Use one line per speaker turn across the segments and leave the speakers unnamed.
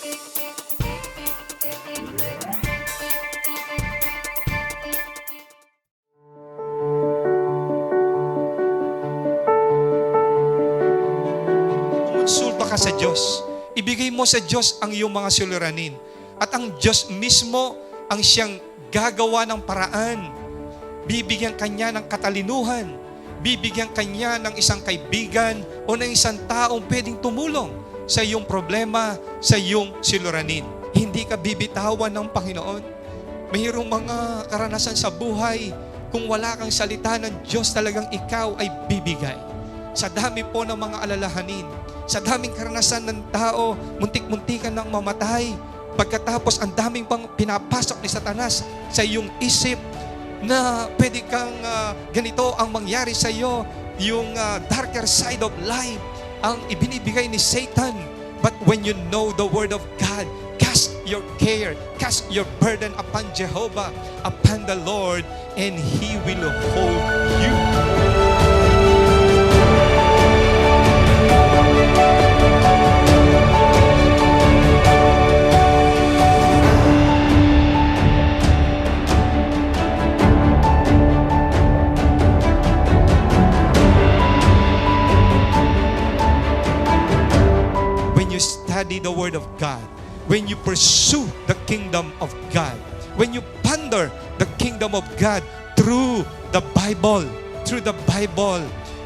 Kumonsulta ka sa Diyos. Ibigay mo sa Diyos ang iyong mga suliranin. At ang Diyos mismo ang siyang gagawa ng paraan. Bibigyan kanya ng katalinuhan. Bibigyan kanya ng isang kaibigan o ng isang taong pwedeng tumulong sa iyong problema, sa iyong suliranin. Hindi ka bibitawan ng Panginoon. Mayroong mga karanasan sa buhay, kung wala kang salita ng Diyos, talagang ikaw ay bibigay. Sa dami po ng mga alalahanin, sa daming karanasan ng tao, muntik-muntikan ng mamatay. Pagkatapos, ang daming pang pinapasok ni Satanas sa iyong isip na pwede kang ganito ang mangyari sa iyo. Yung darker side of life ang ibinibigay ni Satan. But when you know the Word of God, cast your care, cast your burden upon Jehovah, upon the Lord, and He will hold you. When you study the Word of God, when you pursue the kingdom of God, when you ponder the kingdom of God through the Bible,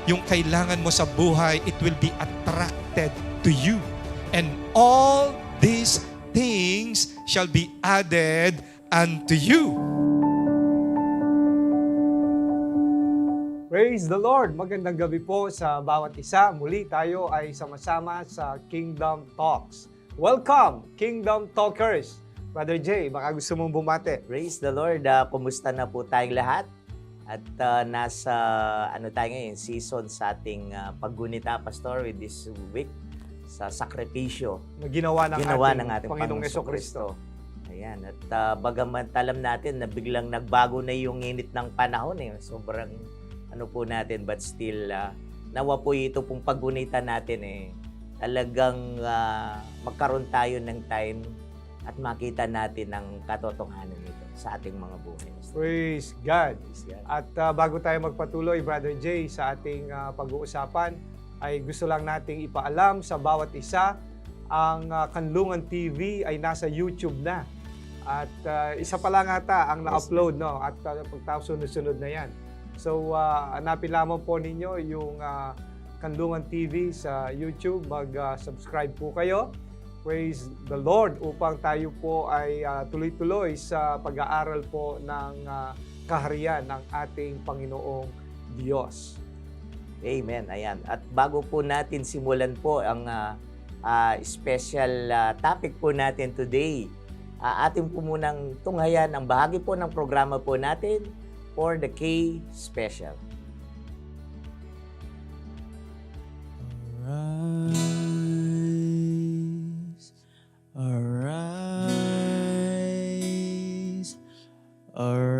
yung kailangan mo sa buhay, it will be attracted to you. And all these things shall be added unto you.
Praise the Lord! Magandang gabi po sa bawat isa. Muli tayo ay sama-sama sa Kingdom Talks. Welcome, Kingdom Talkers! Brother Jay, baka gusto mong bumate.
Praise the Lord. Kumusta na po tayong lahat? At nasa tayo ngayon, season sa ating paggunita, Pastor, with this week sa sakripisyo
Na ginawa ng
ating
Panginoong Jesucristo.
Ayan. At bagaman alam natin na biglang nagbago na yung init ng panahon. Sobrang po natin, but still, nawa po ito pong paggunita natin talagang magkaroon tayo ng time at makita natin ang katotohanan nito sa ating mga buhay.
Praise God! At bago tayo magpatuloy, Brother Jay, sa ating pag-uusapan, ay gusto lang nating ipaalam sa bawat isa, ang Kanlungan TV ay nasa YouTube na. At isa pa lang ata ang na-upload, no? At pagtapos sunod-sunod na yan. So, hanapin lamang po ninyo yung Kanlungan TV sa YouTube. Mag-subscribe po kayo. Praise the Lord upang tayo po ay tuloy-tuloy sa pag-aaral po ng kaharian ng ating Panginoong Diyos.
Amen. Ayan. At bago po natin simulan po ang special topic po natin today, atin po munang tunghayan ang bahagi po ng programa po natin for the K Special.
Arise, arise,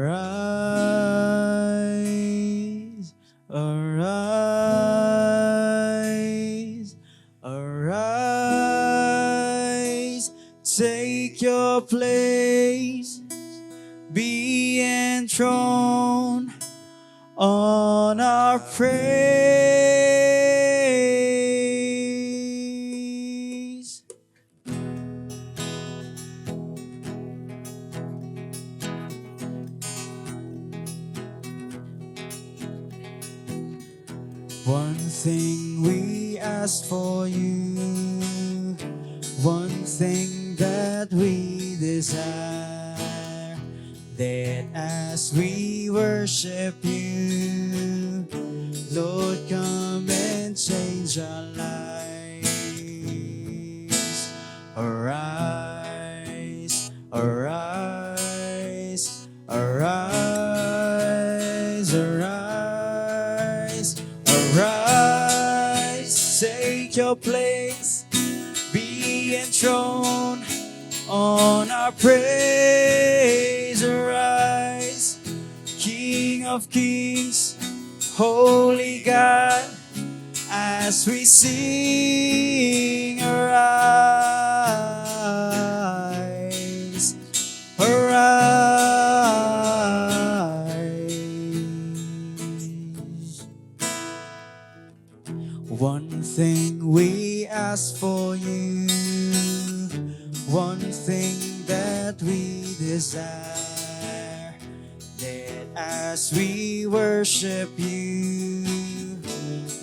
arise, arise, take your place, be enthroned on our praise. One thing we ask for you, one thing that we desire, that as we worship you, Lord, come and change our lives. Arise, arise, arise, arise, arise, take your place, be enthroned on our praise. Arise, King of Kings, Holy God, as we sing, arise. for you. One thing that we desire, that as we worship you,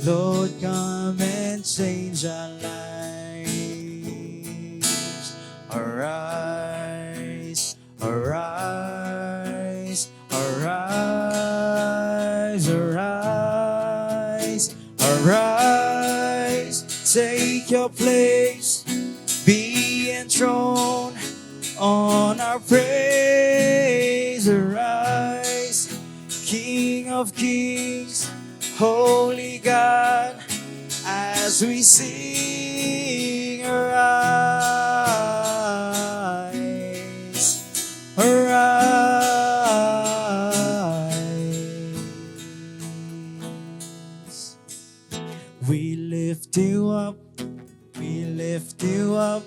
Lord, come and change our lives. Arise, arise, arise, arise, arise. Take your place, be enthroned on our praise. Arise, King of kings, Holy God, as we sing. Arise, arise. We lift you up, we lift you up,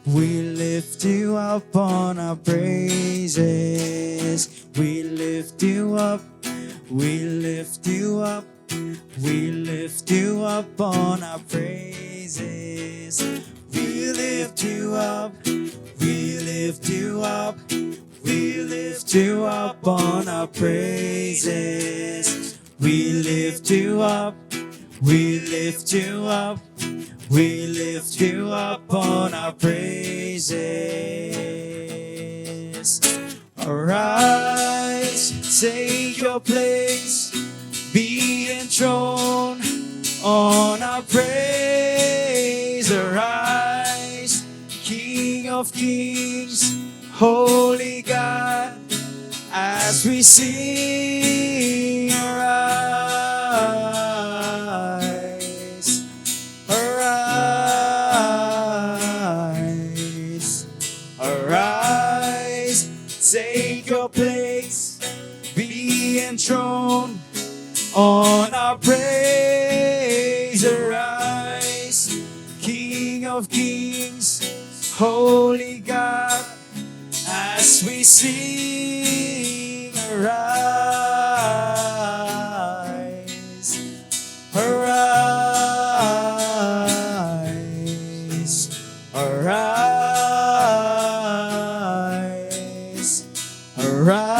we lift you up on our praises. We lift you up, we lift you up, we lift you up on our praises. We lift you up, we lift you up, we lift you up on our praises. We lift you up, we lift you up, we lift you up on our praises. Arise, take your place, be enthroned on our praise. Arise, King of kings, Holy God, as we sing. Arise, arise, arise, take your place, be enthroned on our praise. Arise, King of kings, Holy God, as we sing. Arise, arise, arise, arise.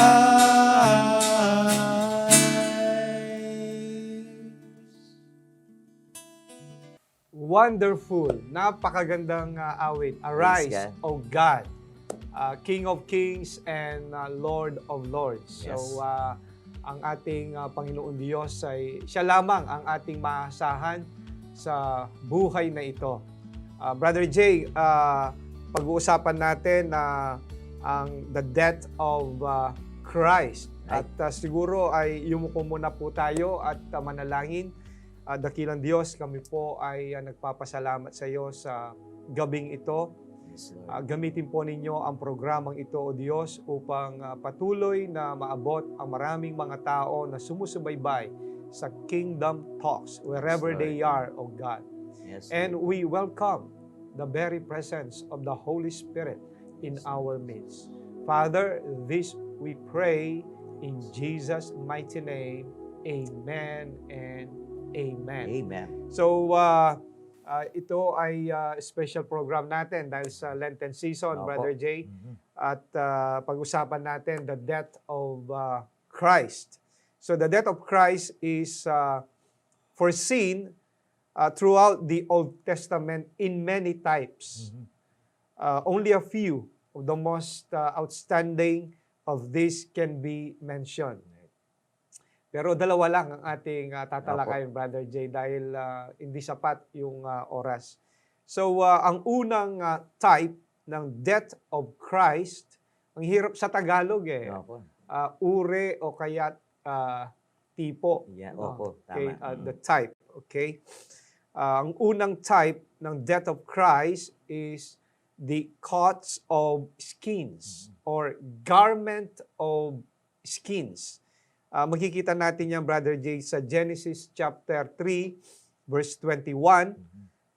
Wonderful. Napakagandang awit. Arise,
Praise God.
O God, King of Kings and Lord of Lords.
Yes.
So, ang ating Panginoon Diyos ay siya lamang ang ating maasahan sa buhay na ito. Brother Jay, pag-uusapan natin na ang the death of Christ.
Right.
At siguro ay yumuko muna po tayo at manalangin. Dakilang Diyos, kami po ay nagpapasalamat sa iyo sa gabing ito.
Yes, Lord.
Gamitin po ninyo ang programang ito, O Diyos, upang patuloy na maabot ang maraming mga tao na sumusubaybay sa Kingdom Talks, wherever
Yes, Lord.
they are, O God.
Yes,
And
Lord.
we welcome the very presence of the Holy Spirit in our midst. Father, this we pray in Jesus' mighty name. Amen and amen.
Amen.
So, ito ay special program natin dahil sa Lenten season,
Opo.
Brother Jay.
Mhm.
At pag-usapan natin the death of Christ. So, the death of Christ is foreseen throughout the Old Testament in many types.
Mhm.
Only a few of the most outstanding of this can be mentioned. Pero dalawa lang ang ating tatalakayin, Brother Jay, dahil hindi sapat yung oras. So, ang unang type ng death of Christ, ang hirap sa Tagalog
Opo.
ure o kaya tipo.
Yeah, opo,
Okay,
tama.
the type. Okay? Ang unang type ng death of Christ is the coats of skins or garment of skins. Makikita natin yan, Brother Jay, sa Genesis chapter 3, verse 21.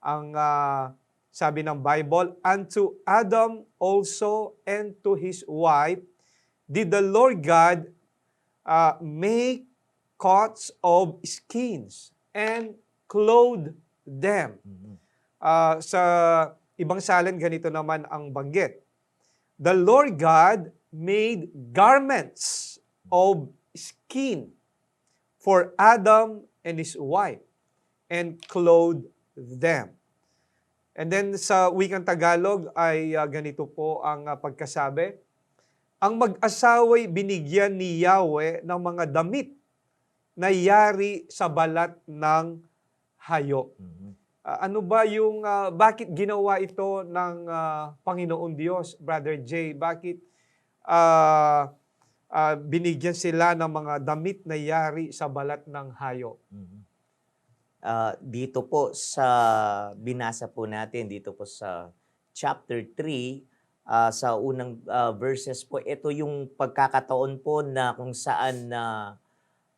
Ang sabi ng Bible, "Unto Adam also and to his wife did the Lord God make coats of skins and clothed them."
Mhm.
Sa ibang salin, ganito naman ang banggit. The Lord God made garments of skin for Adam and his wife and clothed them. And then sa wikang Tagalog ay ganito po ang pagkasabi. Ang mag-asawa'y binigyan ni Yahweh ng mga damit na yari sa balat ng hayop. Ano ba yung, bakit ginawa ito ng Panginoon Diyos, Brother Jay? Bakit binigyan sila ng mga damit na yari sa balat ng hayop?
Dito po sa binasa po natin, dito po sa chapter 3, sa unang verses po, ito yung pagkakataon po na kung saan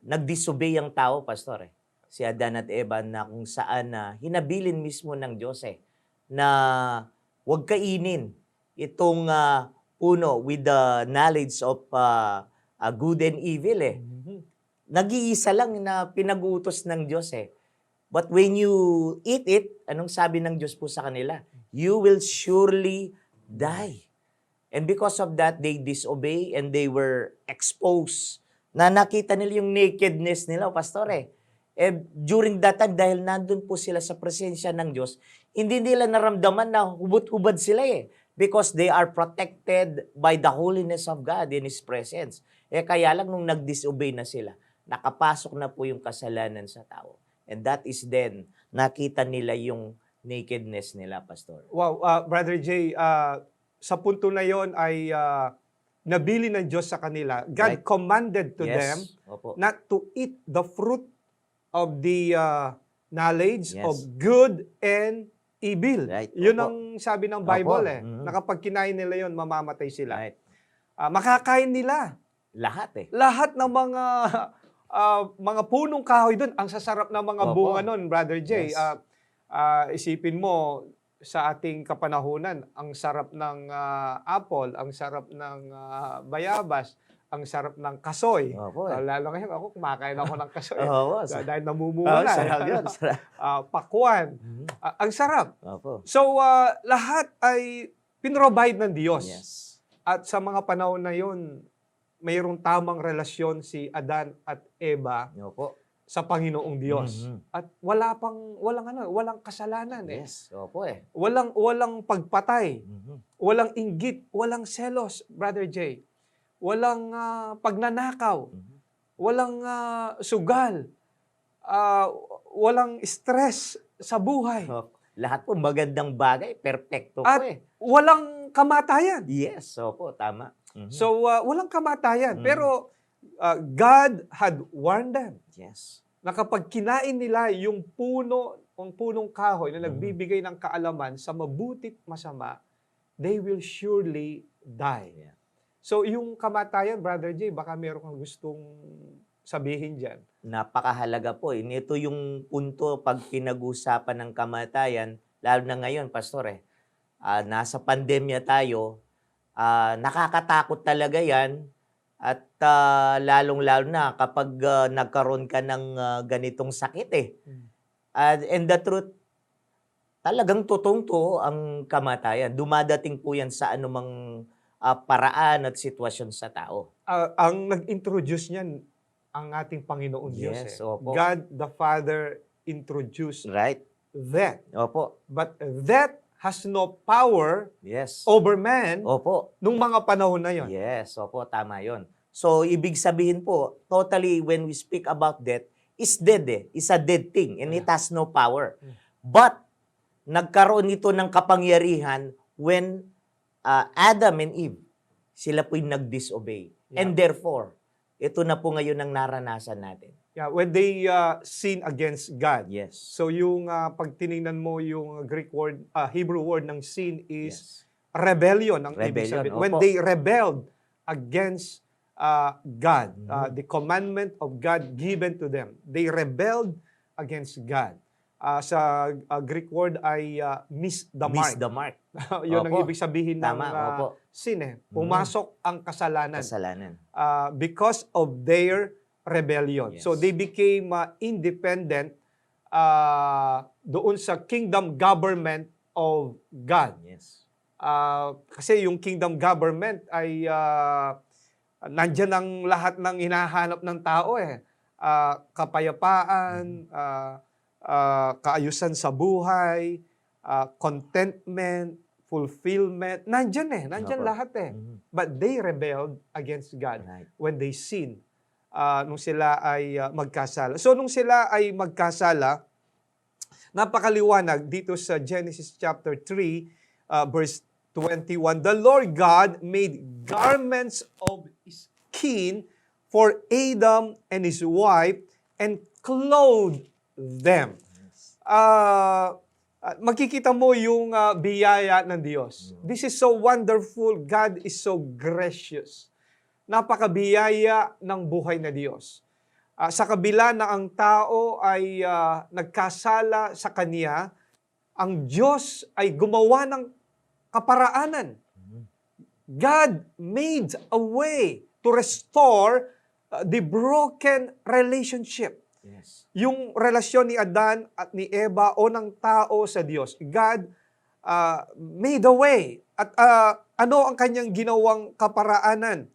nag-disobey ang tao, Pastor. Si Adan at Eva, na kung saan hinabilin mismo ng Diyos na huwag kainin itong puno with the knowledge of good and evil. Nag-iisa lang na pinag-uutos ng Diyos. But when you eat it, anong sabi ng Diyos po sa kanila? You will surely die. And because of that, they disobey and they were exposed. Na nakita nila yung nakedness nila, Pastor. During that time, dahil nandun po sila sa presensya ng Diyos, hindi nila naramdaman na hubot-hubad sila because they are protected by the holiness of God in His presence. Kaya lang nung nag-disobey na sila, nakapasok na po yung kasalanan sa tao. And that is then, nakita nila yung nakedness nila, Pastor.
Wow, Brother Jay, sa punto na yon ay nabili ng Diyos sa kanila. God
Right.
commanded to them
Opo.
not to eat the fruit of the knowledge
Yes.
of good and evil.
Right.
Yun
Opo.
ang sabi ng Bible
Opo. Mhm.
na kapag kinain nila yon mamamatay sila.
Right.
Makakain nila.
Lahat
Lahat ng mga punong kahoy doon, ang sasarap ng mga
Opo.
bunga noon, Brother Jay.
Yes.
Isipin mo, sa ating kapanahunan, ang sarap ng apple, ang sarap ng bayabas, ang sarap ng kasoy.
Opo.
Lalo ngayon, ako kumakain ako ng kasoy.
Oo.
Dahil namumunga na.
Sarap yun. Sarap.
Pakwan.
Mhm.
Ang sarap.
Opo.
So, lahat ay pinrovide ng Diyos.
Yes.
At sa mga panahon na yun, mayroong tamang relasyon si Adan at Eva
Opo.
sa Panginoong Diyos.
Mhm.
At walang kasalanan.
Yes. Opo
Walang pagpatay,
Mhm.
walang inggit, walang selos, Brother Jay. Walang pagnanakaw,
Mhm.
walang sugal, walang stress sa buhay.
Opo. Lahat po magandang bagay, perfecto
At
po
walang kamatayan.
Yes, opo, tama. Mhm.
So, walang kamatayan.
Mm.
Pero God had warned them
yes.
na kapag kinain nila yung punong kahoy na nagbibigay ng kaalaman sa mabuti't masama, they will surely die.
Yeah.
So, yung kamatayan, Brother Jay, baka meron kang gustong sabihin dyan.
Napakahalaga po. Ito yung punto pag pinag-usapan ng kamatayan, lalo na ngayon, Pastor. Nasa pandemya tayo, nakakatakot talaga yan. At lalong-lalo na kapag nagkaroon ka ng ganitong sakit and the truth, talagang totoong-to ang kamatayan. Dumadating po yan sa anumang paraan at sitwasyon sa tao.
Ang nag-introduce niyan, ang ating Panginoon Diyos.
Yes, opo.
God the Father introduced
Right?
that.
Opo.
But that has no power
Yes.
over man
Opo.
nung mga panahon na yon.
Yes, opo, tama yon. So, ibig sabihin po, totally when we speak about death, is dead It's a dead thing and it has no power. But, nagkaroon ito ng kapangyarihan when Adam and Eve, sila po'y nag-disobey.
Yeah.
And therefore, ito na po ngayon ang naranasan natin.
Yeah, when they sin against God.
Yes.
So yung pag tiningnan mo yung Greek word, Hebrew word ng sin is
Yes.
rebellion ang ibig
Rebellion,
sabihin. When
opo.
they rebelled against God,
Mhm.
the commandment of God given to them, they rebelled against God. Sa Greek word ay miss the
Miss
mark.
the mark.
Yun ang
Opo.
ibig sabihin ng
Tama, opo.
sin. Pumasok ang kasalanan
Kasalanan.
because of their rebellion.
Yes.
So they became independent doon sa kingdom government of God.
Yes.
Kasi yung kingdom government ay nandyan ang lahat ng hinahanap ng tao eh. Kapayapaan, kaayusan sa buhay, contentment, fulfillment. Nandyan eh. Nandyan
Opo.
lahat eh. But they rebelled against God
Right.
when they sinned. Nung sila ay magkasala. So nung sila ay magkasala, napakaliwanag dito sa Genesis chapter 3, verse 21. The Lord God made garments of skin for Adam and his wife and clothed them. Makikita mo yung biyaya ng Diyos. This is so wonderful. God is so gracious. Napakabiyaya ng buhay na Diyos. Sa kabila na ang tao ay nagkasala sa Kanya, ang Diyos ay gumawa ng kaparaanan. God made a way to restore the broken relationship.
Yes.
Yung relasyon ni Adan at ni Eva o ng tao sa Diyos. God made a way. At ano ang kanyang ginawang kaparaanan?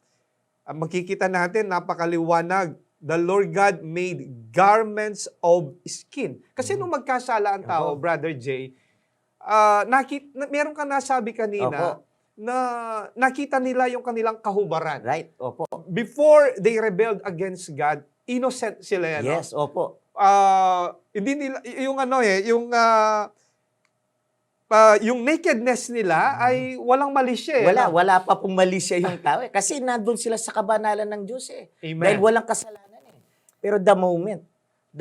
Makikita natin, napakaliwanag. The Lord God made garments of skin. Kasi nung magkasala ang tao,
Opo.
Brother Jay, meron ka nasabi kanina
Opo.
na nakita nila yung kanilang kahubaran.
Right. Opo.
Before they rebelled against God, innocent sila yan.
Yes. Opo.
Hindi nila, yung nakedness nila ay walang mali siya.
Wala pa pong mali siya yung tao eh. Kasi nandun sila sa kabanalan ng Diyos eh.
Amen.
Dahil walang kasalanan eh. Pero the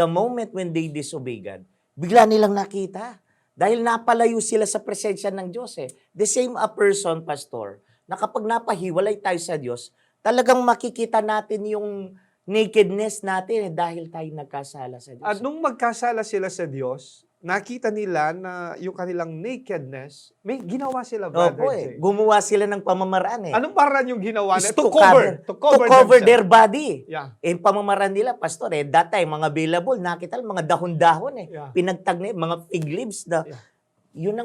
moment when they disobey God, bigla nilang nakita. Dahil napalayo sila sa presensya ng Diyos eh. The same a person, Pastor, na kapag napahiwalay tayo sa Diyos, talagang makikita natin yung nakedness natin eh, dahil tayo nagkasala sa Diyos.
At nung magkasala sila sa Diyos, nakita nila na yung kanilang nakedness, may ginawa sila, Brother
Opo
Jay.
gumawa sila ng pamamaraan eh.
Anong paraan yung ginawa
Is
nila? To cover
to cover their body.
Yeah.
Eh, pamamaraan nila, Pastor, that time, mga available, nakita mga dahon-dahon eh.
Yeah.
Pinagtag na mga fig leaves na,
Yeah.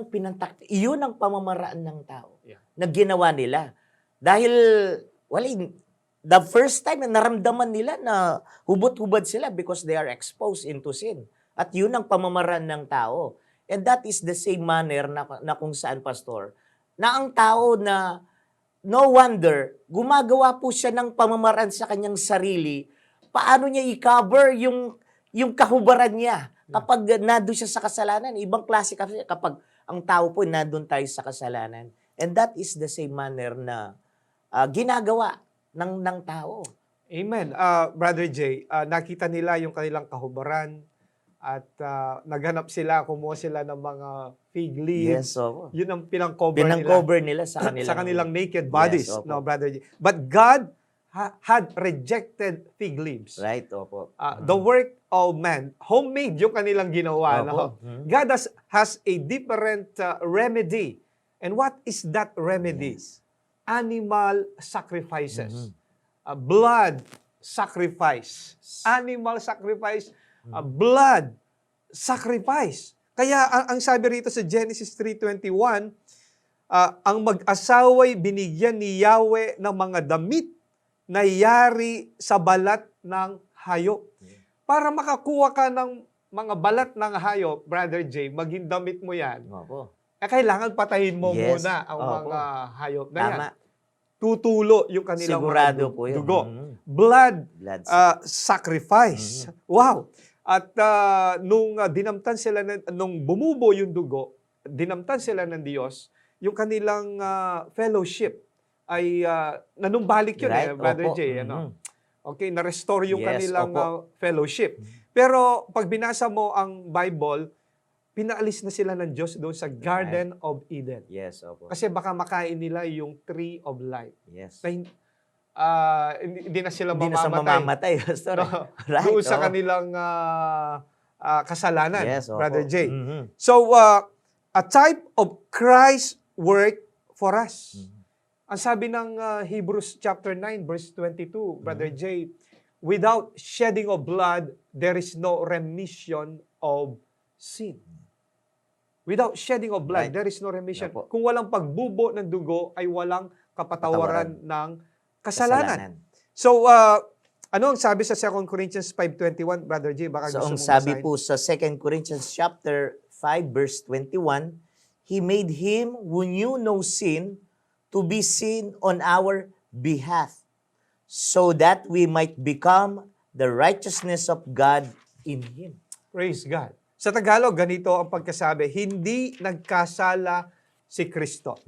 yun ang pamamaraan ng tao
Yeah.
na ginawa nila. Dahil, the first time na naramdaman nila na hubot-hubad sila because they are exposed into sin. At yun ang pamamaraan ng tao. And that is the same manner na kung saan, Pastor, na ang tao na no wonder, gumagawa po siya ng pamamaraan sa kanyang sarili, paano niya i-cover yung kahubaran niya kapag nandun siya sa kasalanan. Ibang klase kasi kapag ang tao po nandun tayo sa kasalanan. And that is the same manner na ginagawa ng tao.
Amen. Brother Jay, nakita nila yung kanilang kahubaran at naghanap sila, kumuha sila ng mga fig leaves.
Yes, opo.
Yun ang pinang-cover nila.
Pinang-cover nila sa kanilang,
sa kanilang naked bodies.
Yes, opo.
No, Brother Jay. But God had rejected fig leaves.
Right, opo.
The work of man, homemade yung kanilang ginawa. No?
Opo.
God has a different remedy. And what is that remedy?
Yes.
Animal sacrifices. Blood sacrifice. Animal sacrifice. Blood sacrifice. Kaya ang sabi rito sa Genesis 3:21, ang mag-asaway binigyan ni Yahweh ng mga damit na yari sa balat ng hayop. Para makakuha ka ng mga balat ng hayop, Brother Jay, maging damit mo yan,
Opo.
kailangan patayin mo
Yes.
muna ang
Opo.
mga hayop na yan.
Tama.
Tutulo yung kanilang
Sigurado
mga
po yun.
dugo. Blood
Blood
sacrifice. Wow! At nung dinamtan sila, nung bumubo yung dugo, dinamtan sila ng Diyos, yung kanilang fellowship ay nanumbalik yun,
Right,
Brother
opo.
Jay. Ano? Okay, na-restore yung
Yes,
kanilang
opo.
fellowship. Pero pag binasa mo ang Bible, pinaalis na sila ng Diyos doon sa Garden of Eden.
Yes, opo.
Kasi baka makain nila yung tree of life.
Yes.
Na hindi na sila
Hindi na sa
mamamatay.
mamamatay, Pastor.
No?
Right,
Doon sa
oo.
kanilang kasalanan,
Yes, opo.
Brother Jay.
Mhm.
So, a type of Christ's work for us. Ang sabi ng Hebrews chapter 9, verse 22, Brother Jay, without shedding of blood, there is no remission of sin. Without shedding of blood,
Right.
there is no remission.
Opo.
Kung walang pagbubo ng dugo, ay walang kapatawaran ng kasalanan. So, ano ang sabi sa 2 Corinthians 5:21, Brother J? Baka
So,
gusto
ang
mong
sabi
basahin.
po sa 2 Corinthians chapter 5 verse 21, He made Him who knew no sin to be sin on our behalf, so that we might become the righteousness of God in Him.
Praise God. Sa Tagalog, ganito ang pagkasabi, hindi nagkasala si Kristo.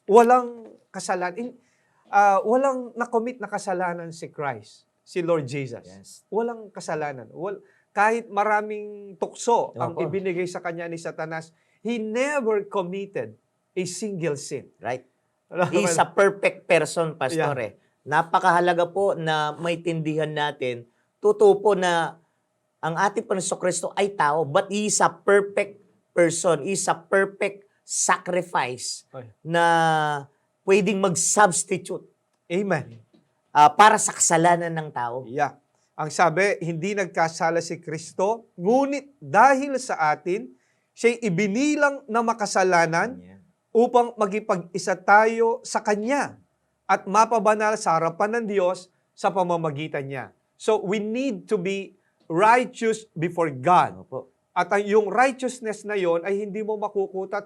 Walang kasalanan. Walang nakomit na kasalanan si Christ, si Lord Jesus.
Yes.
Walang kasalanan. Kahit maraming tukso ang
Opo.
ibinigay sa kanya ni Satanas, he never committed a single sin.
Right? He's a perfect person, Pastor.
Yeah.
Napakahalaga po na maintindihan natin, totoo po na ang ating Panginoon Kristo ay tao, but He is a perfect person. He is a perfect sacrifice
Ay.
na pwedeng mag-substitute
Amen.
para sa kasalanan ng tao.
Yeah. Ang sabi, hindi nagkasala si Kristo, ngunit dahil sa atin, siya'y ibinilang na makasalanan upang magipag-isa tayo sa Kanya at mapabanal sa harapan ng Diyos sa pamamagitan niya. So, we need to be righteous before God.
Opo.
At yung righteousness na yon ay hindi mo makukuha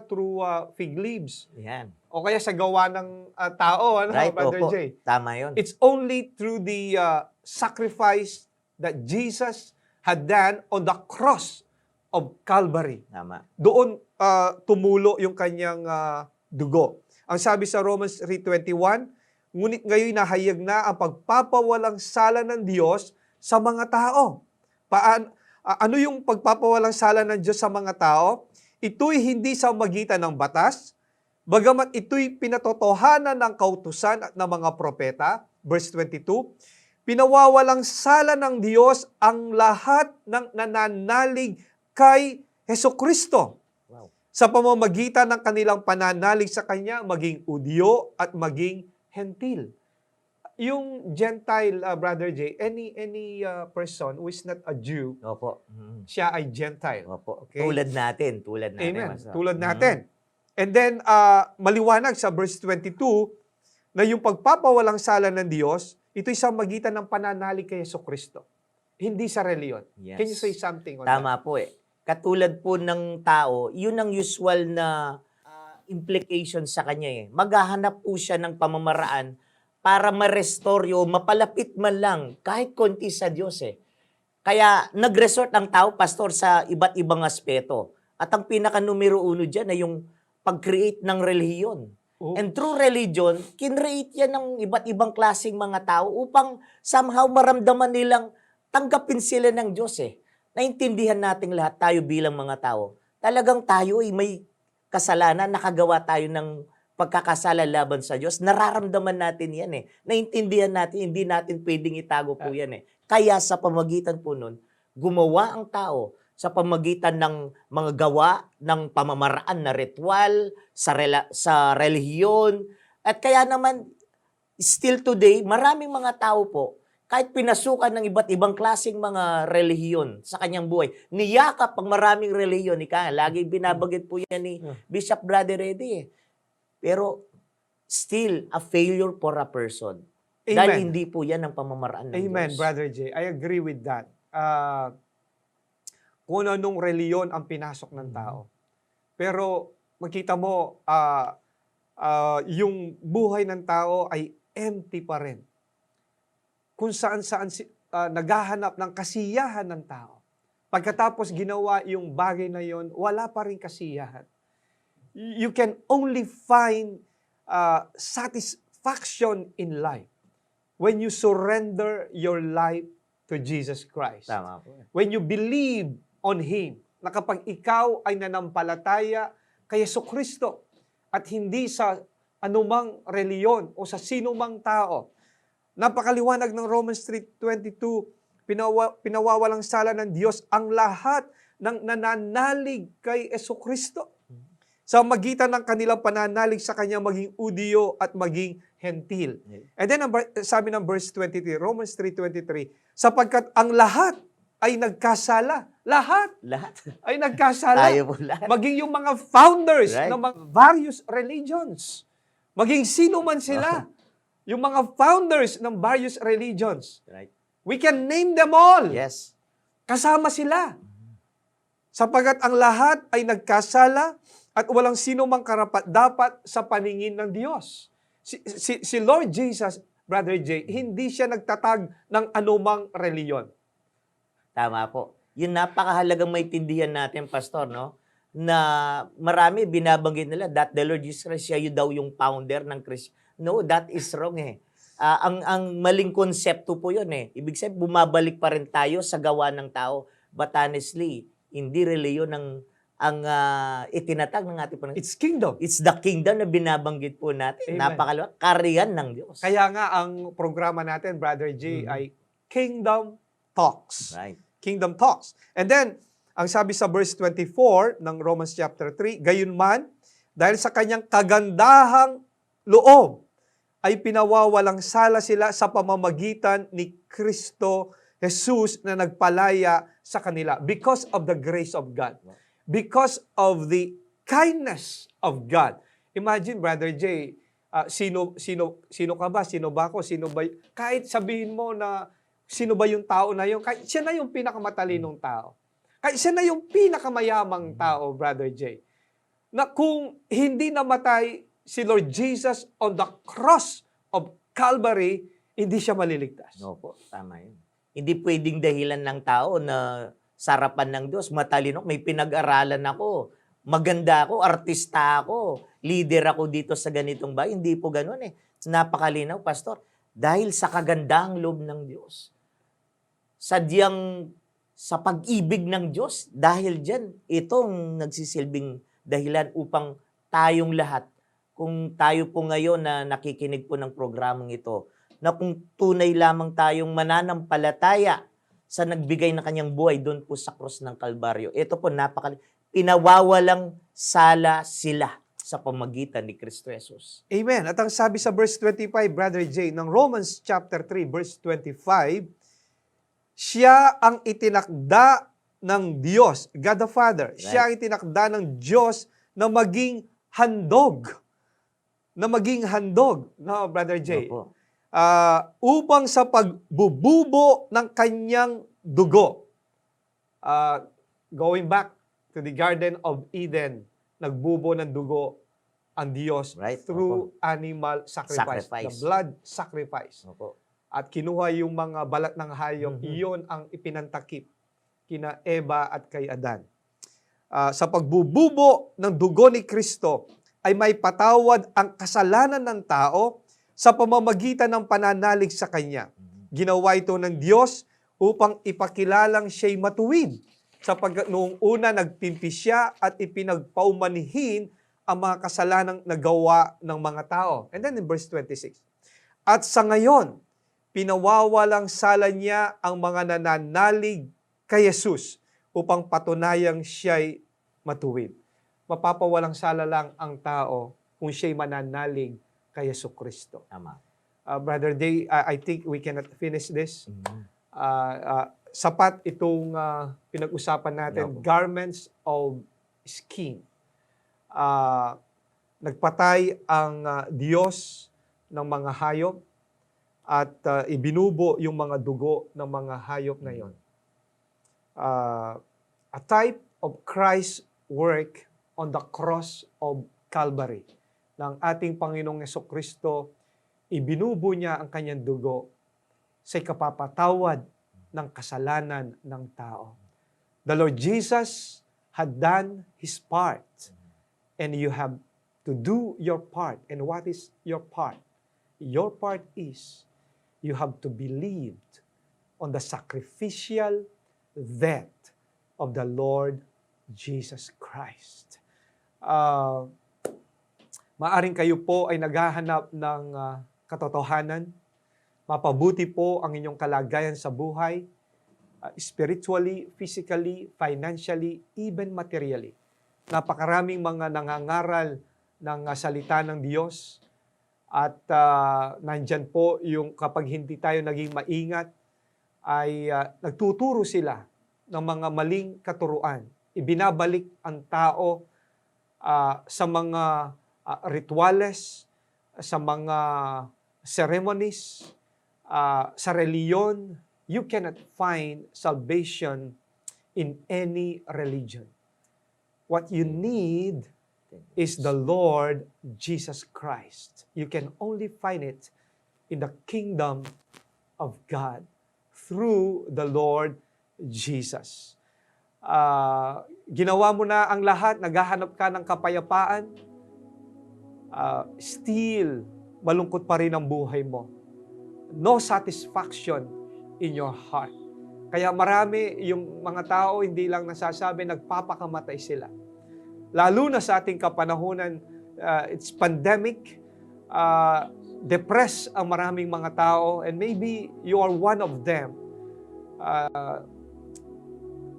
through fig leaves
Yan.
o kaya sa gawa ng tao, ano,
Right?
Brother
Opo.
J?
Tama yun.
It's only through the sacrifice that Jesus had done on the cross of Calvary.
Tama.
Doon tumulo yung kanyang dugo. Ang sabi sa Romans 3:21, ngunit ngayon nahayag na ang pagpapawalang sala ng Diyos sa mga tao. Ano yung pagpapawalang sala ng Diyos sa mga tao? Ito'y hindi sa magitan ng batas, bagamat ito'y pinatotohanan ng kautusan at ng mga propeta. Verse 22, pinawawalang sala ng Diyos ang lahat ng nananalig kay Hesukristo
Wow.
sa pamamagitan ng kanilang pananalig sa Kanya, maging Udyo at maging Hentil. Yung Gentile, Brother J, any person who is not a Jew,
Opo.
siya ay Gentile.
Opo.
Okay.
Tulad natin.
Amen.
Pastor.
Tulad natin. And then, maliwanag sa verse 22, na yung pagpapawalang sala ng Diyos, ito'y sa magitan ng pananalig kay Jesucristo. Hindi sa reliyon.
Yes.
Can you say something on that?
Tama po eh. Katulad po ng tao, yun ang usual na implication sa kanya eh. Maghahanap po siya ng pamamaraan para ma-restore o mapalapit man lang kahit konti sa Diyos eh. Kaya nag-resort ang tao, Pastor, sa iba't ibang aspeto. At ang pinaka-numero uno dyan ay yung pag-create ng relihiyon.
Oh.
And through religion, kinreate yan ng iba't ibang klaseng mga tao upang somehow maramdaman nilang tanggapin sila ng Diyos eh. Naintindihan nating lahat tayo bilang mga tao. Talagang tayo ay may kasalanan, nakagawa tayo ng pagkakasala laban sa Diyos. Nararamdaman natin yan eh. Naintindihan natin, hindi natin pwedeng itago po yan eh. Kaya sa pamagitan po nun, gumawa ang tao sa pamagitan ng mga gawa, ng pamamaraan na ritual, sa relihiyon. At kaya naman, still today, maraming mga tao po, kahit pinasukan ng iba't ibang klaseng mga relihiyon sa kanyang buhay, niyakap ang maraming relihiyon. Lagi binabagit po yan ni Bishop Brother Eddie eh. Pero, still, a failure for a person.
Amen.
Dahil hindi po yan ang pamamaraan ng
Amen,
Diyos.
Brother J. I agree with that. Kung anong reliyon ang pinasok ng tao. Pero makita mo, yung buhay ng tao ay empty pa rin. Kung saan-saan naghahanap ng kasiyahan ng tao. Pagkatapos ginawa yung bagay na yon, wala pa rin kasiyahan. You can only find satisfaction in life when you surrender your life to Jesus Christ.
Tama po.
When you believe on Him, na kapag ikaw ay nanampalataya kay Jesucristo at hindi sa anumang reliyon o sa sinumang tao. Napakaliwanag ng Romans 3:22, pinawawalang sala ng Diyos ang lahat ng nananalig kay Jesucristo. Sa magitan ng kanilang pananalig sa Kanya maging Udyo at maging Hentil. And then sabi ng verse 23, Romans 3:23, sapagkat ang lahat ay nagkasala. Lahat
Lahat.
ay nagkasala.
Tayo po lahat.
Maging yung mga founders
Right.
ng mga various religions. Maging sino man sila. Yung mga founders ng various religions.
Right.
We can name them all.
Yes.
Kasama sila. Sapagkat ang lahat ay nagkasala at walang sino mang karapat-dapat sa paningin ng Diyos. Si Lord Jesus, Brother Jay, hindi siya nagtatag ng anumang reliyon.
Tama po. Yun napakahalagang maintindihan natin, Pastor, no? Na marami binabanggit nila that the Lord Jesus Christ, siya yun daw yung founder ng Christ. No, that is wrong eh. Ang maling konsepto po yun eh. Ibig sabihin, bumabalik pa rin tayo sa gawa ng tao. But honestly, hindi reliyon ang itinatag ng ating Panginoon.
It's kingdom.
It's the kingdom na binabanggit po natin.
Amen.
Napakalawa. Kariyan ng Diyos.
Kaya nga ang programa natin, Brother Jay, ay Kingdom Talks.
Right.
Kingdom Talks. And then, ang sabi sa verse 24 ng Romans chapter 3, gayunman, dahil sa kanyang kagandahang loob, ay pinawawalang sala sila sa pamamagitan ni Kristo Jesus na nagpalaya sa kanila because of the grace of God. Because of the kindness of God. Imagine, Brother Jay, sino ka ba? Sino ba ako? Sino ba? Kahit sabihin mo na sino ba yung tao na yun, kahit siya na yung pinakamatalinong tao. Kahit siya na yung pinakamayamang tao, Brother Jay. Na kung hindi namatay si Lord Jesus on the cross of Calvary, hindi siya maliligtas.
No po, tama yun. Hindi pwedeng dahilan ng tao na sarapan ng Diyos, matalino, may pinag-aralan ako, maganda ako, artista ako, leader ako dito sa ganitong bahay. Hindi po ganun eh. Napakalinaw, Pastor. Dahil sa kagandahang loob ng Diyos, sadyang sa pag-ibig ng Diyos, dahil dyan, itong nagsisilbing dahilan upang tayong lahat, kung tayo po ngayon na nakikinig po ng programang ito, na kung tunay lamang tayong mananampalataya sa nagbigay ng kanyang buhay doon po sa krus ng Kalbaryo. Ito po, pinawawalang sala sila sa pamagitan ni Kristo Jesus.
Amen. At ang sabi sa verse 25, Brother Jay, ng Romans chapter 3, verse 25, siya ang itinakda ng Diyos, God the Father.
Right.
Siya ang itinakda ng Diyos na maging handog. Na maging handog. No, Brother Jay?
Opo.
Upang sa pagbububo ng kanyang dugo. Going back to the Garden of Eden, nagbubo ng dugo ang Diyos
Right.
through animal sacrifice.
Sacrifice.
The blood sacrifice.
Opo.
At kinuha yung mga balat ng hayop, iyon ang ipinantakip kina Eva at kay Adan. Sa pagbububo ng dugo ni Kristo, ay may patawad ang kasalanan ng tao sa pamamagitan ng pananalig sa Kanya. Ginawa ito ng Diyos upang ipakilalang siya'y matuwid. Sapagkat noong una nagpimpi siya at ipinagpaumanihin ang mga kasalanang nagawa ng mga tao. And then in verse 26, at sa ngayon, pinawawalang sala niya ang mga nananalig kay Jesus upang patunayang siya'y matuwid. Mapapawalang sala lang ang tao kung siya'y mananalig kay Jesucristo.
Tama.
Brother Day, I think we cannot finish this. Sapat itong pinag-usapan natin,
Opo.
garments of skin. Nagpatay ang Diyos ng mga hayop at ibinubo yung mga dugo ng mga hayop na yon. A type of Christ's work on the cross of Calvary. Ng ating Panginoong Jesucristo, ibinubo niya ang kanyang dugo sa ikapapatawad ng kasalanan ng tao. The Lord Jesus had done His part, and you have to do your part. And what is your part? Your part is you have to believe on the sacrificial death of the Lord Jesus Christ. Maaring kayo po ay naghahanap ng katotohanan. Mapabuti po ang inyong kalagayan sa buhay, spiritually, physically, financially, even materially. Napakaraming mga nangangaral ng salita ng Diyos at nandyan po yung kapag hindi tayo naging maingat, ay nagtuturo sila ng mga maling katuruan. Ibinabalik ang tao sa mga rituales, sa mga ceremonies, sa reliyon. You cannot find salvation in any religion. What you need is the Lord Jesus Christ. You can only find it in the kingdom of God through the Lord Jesus. Ginawa mo na ang lahat, naghahanap ka ng kapayapaan, still, malungkot pa rin ang buhay mo. No satisfaction in your heart. Kaya marami yung mga tao, hindi lang nasasabi, nagpapakamatay sila. Lalo na sa ating kapanahunan, it's pandemic, depressed ang maraming mga tao, and maybe you are one of them.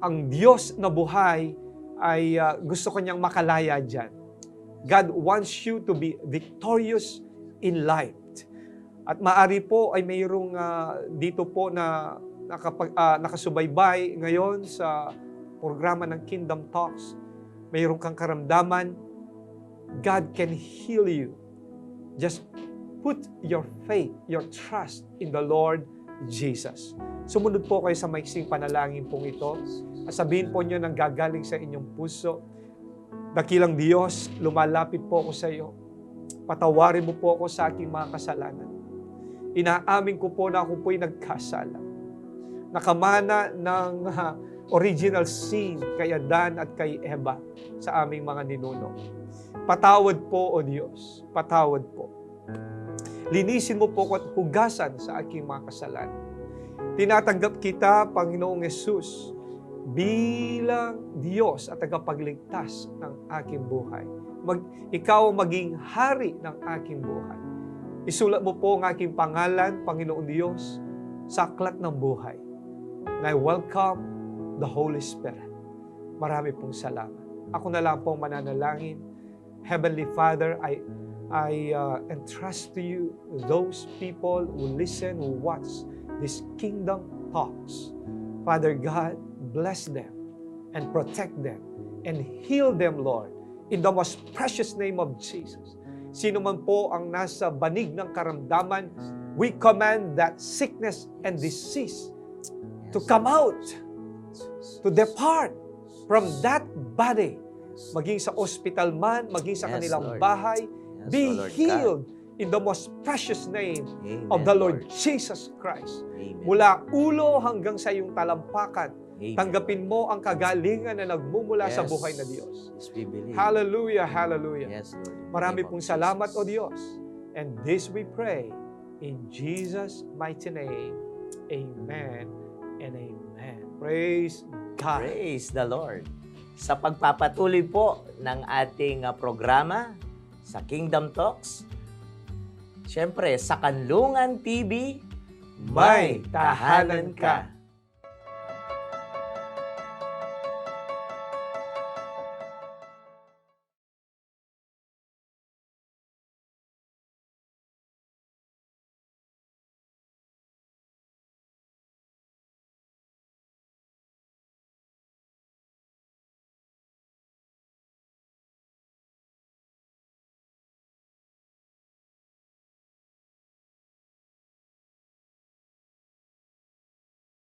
Ang Diyos na buhay ay gusto kanyang makalaya dyan. God wants you to be victorious in life. At maari po ay mayroong dito po na nakasubaybay ngayon sa programa ng Kingdom Talks. Mayroong kang karamdaman, God can heal you. Just put your faith, your trust in the Lord Jesus. Sumunod po kayo sa maiksing panalangin pong ito. At sabihin po nyo nang gagaling sa inyong puso, dakilang Diyos, lumalapit po ako sa iyo. Patawarin mo po ako sa aking mga kasalanan. Inaamin ko po na ako po'y nagkasala. Nakamana ng original sin kay Adan at kay Eva sa aming mga ninuno. Patawad po, O Diyos. Patawad po. Linisin mo po ko at hugasan sa aking mga kasalanan. Tinatanggap kita, Panginoong Yesus, bilang Diyos at tagapagligtas ng aking buhay. Ikaw ang maging hari ng aking buhay. Isulat mo po ang aking pangalan, Panginoong Diyos, sa aklat ng buhay. And I welcome the Holy Spirit. Marami pong salamat. Ako na lang pong mananalangin. Heavenly Father, I entrust to you those people who listen, who watch these Kingdom Talks. Father God, bless them and protect them and heal them, Lord, in the most precious name of Jesus. Sino man po ang nasa banig ng karamdaman, we command that sickness and disease to come out, to depart from that body, maging sa ospital man, maging sa kanilang
Lord.
bahay,
Yes,
be
Lord
healed in the most precious name
Amen,
of the Lord Jesus Christ.
Amen.
Mula ulo hanggang sa iyong talampakan,
Amen.
tanggapin mo ang kagalingan na nagmumula sa
Yes.
buhay na Diyos.
Yes, we believe.
Hallelujah, hallelujah.
Yes, Lord. In the
Marami
name
pong
of
salamat,
Jesus.
O Diyos. And this we pray in Jesus' mighty name. Amen and amen. Praise God.
Praise the Lord. Sa pagpapatuloy po ng ating programa sa Kingdom Talks, siyempre sa Kanlungan TV,
May tahanan ka.